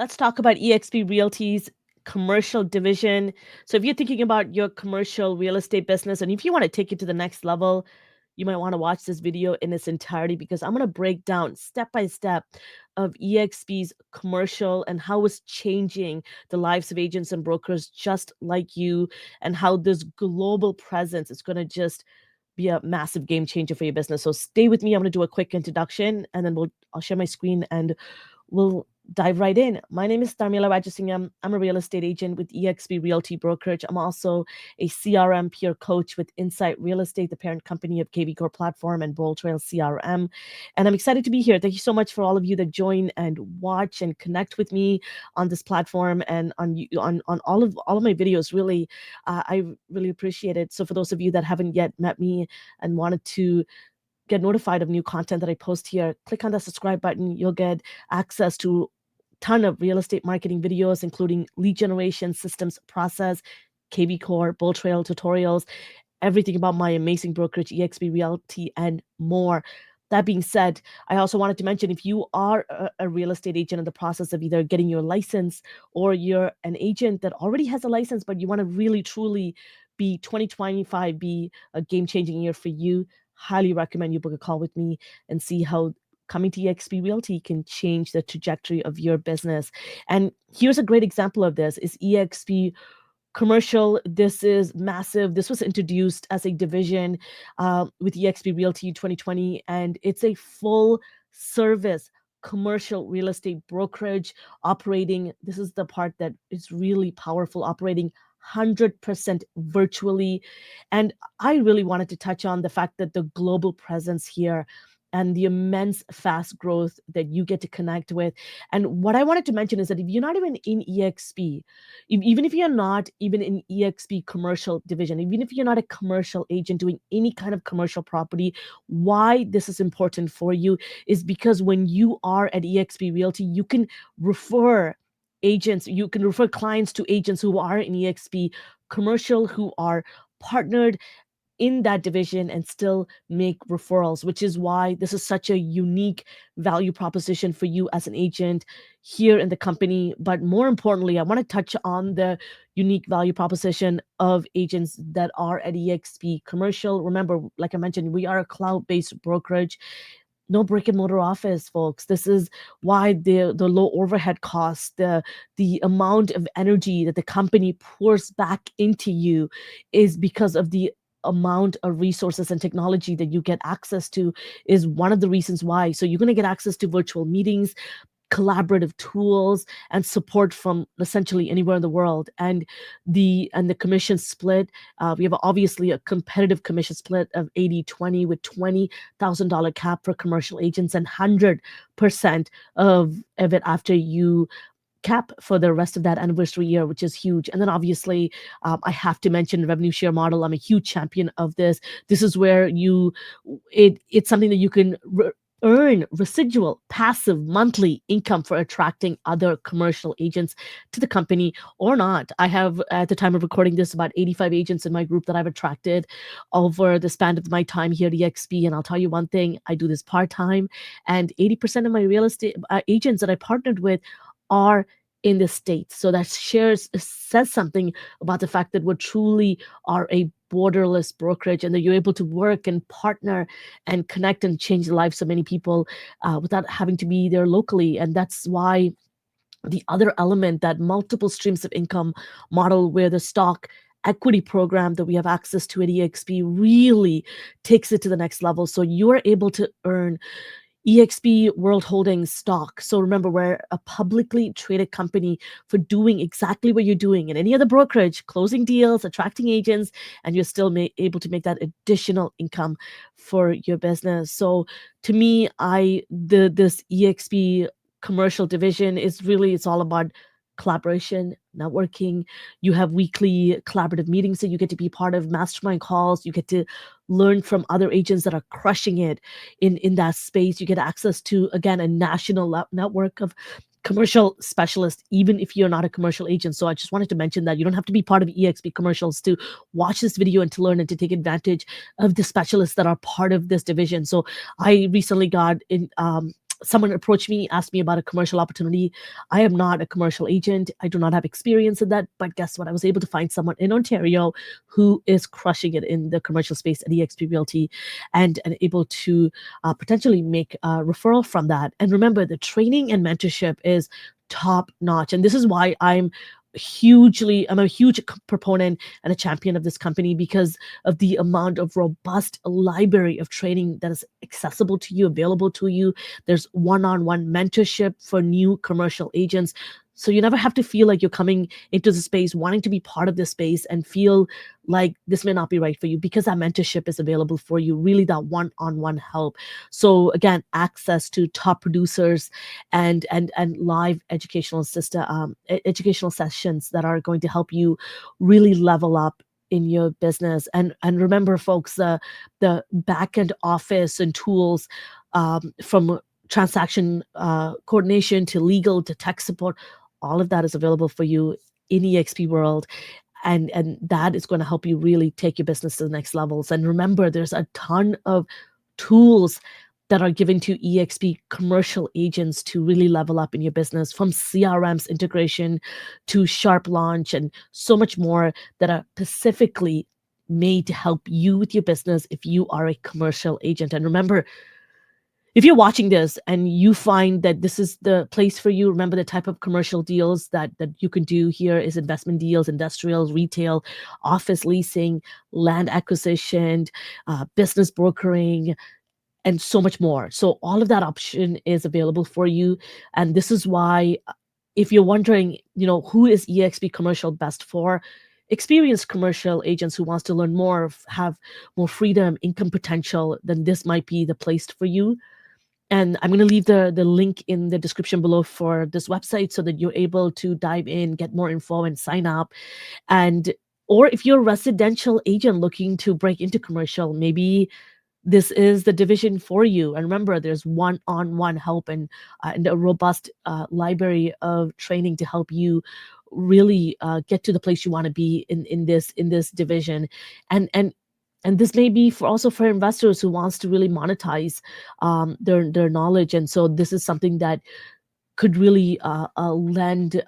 Let's talk about eXp Realty's commercial division. So, if you're thinking about your commercial real estate business and if you want to take it to the next level, you might want to watch this video in its entirety because I'm going to break down step by step of eXp's commercial and how it's changing the lives of agents and brokers just like you, and how this global presence is going to just be a massive game changer for your business. So stay with me. I'm going to do a quick introduction and then I'll share my screen and we'll dive right in. My name is Tharmila Rajasingam. I'm a real estate agent with eXp Realty Brokerage. I'm also a CRM peer coach with Insight Real Estate, the parent company of kvCORE platform and Bold Trail CRM. And I'm excited to be here. Thank you so much for all of you that join and watch and connect with me on this platform and on all of my videos. Really, I really appreciate it. So for those of you that haven't yet met me and wanted to get notified of new content that I post here, click on the subscribe button. You'll get access to ton of real estate marketing videos, including lead generation, systems process, kvCORE, Bull Trail tutorials, everything about my amazing brokerage, eXp Realty, and more. That being said, I also wanted to mention if you are a real estate agent in the process of either getting your license or you're an agent that already has a license, but you want to really truly be 2025 be a game changing year for you, highly recommend you book a call with me and see how coming to eXp Realty can change the trajectory of your business. And here's a great example of this is eXp Commercial. This is massive. This was introduced as a division with eXp Realty in 2020, and it's a full service commercial real estate brokerage operating. This is the part that is really powerful, operating 100% virtually. And I really wanted to touch on the fact that the global presence here and the immense fast growth that you get to connect with. And what I wanted to mention is that if you're not even in eXp, even if you're not even in eXp commercial division, even if you're not a commercial agent doing any kind of commercial property, why this is important for you is because when you are at eXp Realty, you can refer agents, you can refer clients to agents who are in eXp commercial, who are partnered in that division and still make referrals, which is why this is such a unique value proposition for you as an agent here in the company. But more importantly, I want to touch on the unique value proposition of agents that are at eXp Commercial. Remember, like I mentioned, we are a cloud-based brokerage. No brick and mortar office, folks. This is why the low overhead costs, the amount of energy that the company pours back into you is because of the amount of resources and technology that you get access to is one of the reasons why. So you're going to get access to virtual meetings, collaborative tools, and support from essentially anywhere in the world. And the commission split, we have obviously a competitive commission split of 80-20 with $20,000 cap for commercial agents and 100% of it after you cap for the rest of that anniversary year, which is huge. And then obviously, I have to mention revenue share model. I'm a huge champion of this. This is where it's something that you can earn residual passive monthly income for attracting other commercial agents to the company or not. I have, at the time of recording this, about 85 agents in my group that I've attracted over the span of my time here at eXp. And I'll tell you one thing, I do this part-time, and 80% of my real estate agents that I partnered with are in the States. So that says something about the fact that we truly are a borderless brokerage and that you're able to work and partner and connect and change the lives of many people without having to be there locally. And that's why the other element, that multiple streams of income model where the stock equity program that we have access to at eXp really takes it to the next level. So you're able to earn eXp World Holdings stock. So remember, we're a publicly traded company for doing exactly what you're doing in any other brokerage, closing deals, attracting agents, and you're still able to make that additional income for your business. So to me, this eXp commercial division is really, it's all about collaboration, networking. You have weekly collaborative meetings that you get to be part of, mastermind calls. You get to learn from other agents that are crushing it in that space. You get access to, again, a national network of commercial specialists, even if you're not a commercial agent. So I just wanted to mention that you don't have to be part of eXp Commercials to watch this video and to learn and to take advantage of the specialists that are part of this division. So I recently got someone approached me, asked me about a commercial opportunity. I am not a commercial agent. I do not have experience in that. But guess what? I was able to find someone in Ontario who is crushing it in the commercial space at eXp Realty, and able to potentially make a referral from that. And remember, the training and mentorship is top notch. And this is why I'm a huge proponent and a champion of this company, because of the amount of robust library of training that is accessible to you, available to you. There's one-on-one mentorship for new commercial agents. So you never have to feel like you're coming into the space wanting to be part of this space and feel like this may not be right for you, because that mentorship is available for you, really that one-on-one help. So again, access to top producers and live educational sessions that are going to help you really level up in your business. And remember, folks, the back end office and tools, from transaction coordination to legal to tech support, all of that is available for you in eXp World. And that is going to help you really take your business to the next levels. And remember, there's a ton of tools that are given to eXp commercial agents to really level up in your business, from CRM's integration to Sharp Launch and so much more, that are specifically made to help you with your business if you are a commercial agent. And remember, if you're watching this and you find that this is the place for you, remember the type of commercial deals that you can do here is investment deals, industrial, retail, office leasing, land acquisition, business brokering, and so much more. So all of that option is available for you. And this is why, if you're wondering, who is eXp Commercial best for? Experienced commercial agents who wants to learn more, have more freedom, income potential, then this might be the place for you. And I'm going to leave the link in the description below for this website so that you're able to dive in, get more info, and sign up. And or if you're a residential agent looking to break into commercial, maybe this is the division for you. And remember, there's one-on-one help and a robust library of training to help you really get to the place you want to be in this division. And this may be also for investors who wants to really monetize their knowledge. And so this is something that could really lend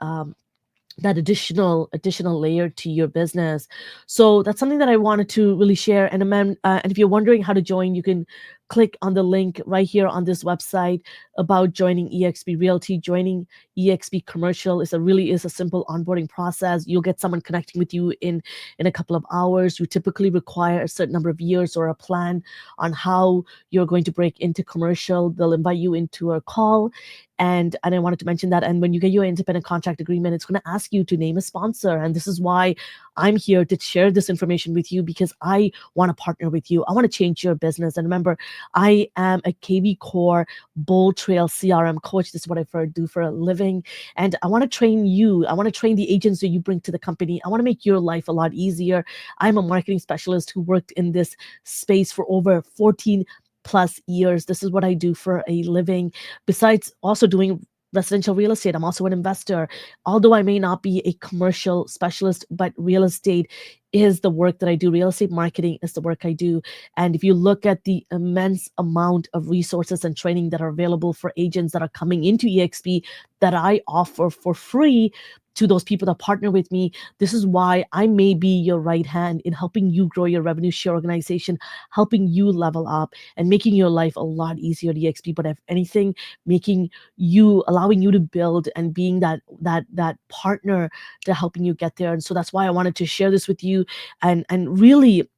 that additional layer to your business. So that's something that I wanted to really share. And if you're wondering how to join, you can click on the link right here on this website about joining eXp Realty. Joining eXp Commercial is a simple onboarding process. You'll get someone connecting with you in a couple of hours. You typically require a certain number of years or a plan on how you're going to break into commercial. They'll invite you into a call. And I wanted to mention that. And when you get your independent contract agreement, it's going to ask you to name a sponsor. And this is why I'm here to share this information with you, because I want to partner with you. I want to change your business. And remember, I am a kvCORE Bold Trail CRM coach. This is what I do for a living. And I want to train you. I want to train the agents that you bring to the company. I want to make your life a lot easier. I'm a marketing specialist who worked in this space for over 14 plus years. This is what I do for a living. Besides also doing residential real estate, I'm also an investor. Although I may not be a commercial specialist, but real estate is the work that I do. Real estate marketing is the work I do. And if you look at the immense amount of resources and training that are available for agents that are coming into eXp that I offer for free to those people that partner with me, this is why I may be your right hand in helping you grow your revenue share organization, helping you level up, and making your life a lot easier at eXp. But if anything, allowing you to build and being that partner to helping you get there. And so that's why I wanted to share this with you and really,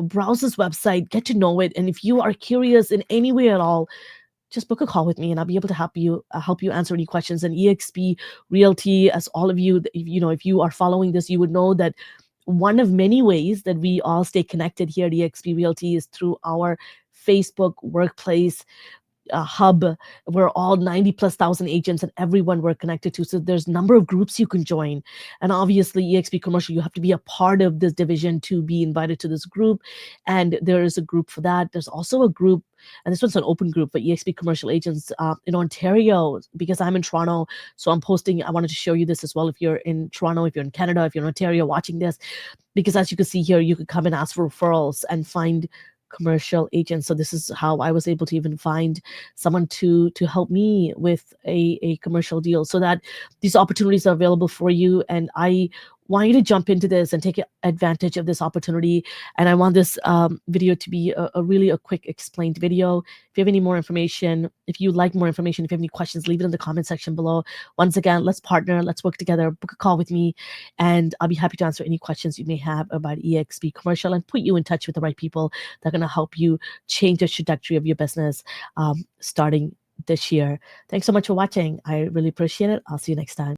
browse this website, get to know it. And if you are curious in any way at all, just book a call with me and I'll be able to help you answer any questions. And eXp Realty, as all of you, if you are following this, you would know that one of many ways that we all stay connected here at eXp Realty is through our Facebook workplace hub, where all 90 plus thousand agents and everyone we're connected to. So there's a number of groups you can join. And obviously eXp Commercial, you have to be a part of this division to be invited to this group. And there is a group for that. There's also a group, and this one's an open group for eXp Commercial agents in Ontario, because I'm in Toronto. So I wanted to show you this as well. If you're in Toronto, if you're in Canada, if you're in Ontario watching this, because as you can see here, you could come and ask for referrals and find commercial agent. So this is how I was able to even find someone to help me with a commercial deal, so that these opportunities are available for you. And I want you to jump into this and take advantage of this opportunity. And I want this video to be a really a quick explained video. If you have any more information, if you like more information, if you have any questions, leave it in the comment section below. Once again, let's partner, let's work together, book a call with me, and I'll be happy to answer any questions you may have about eXp Commercial and put you in touch with the right people that are going to help you change the trajectory of your business starting this year. Thanks so much for watching. I really appreciate it. I'll see you next time.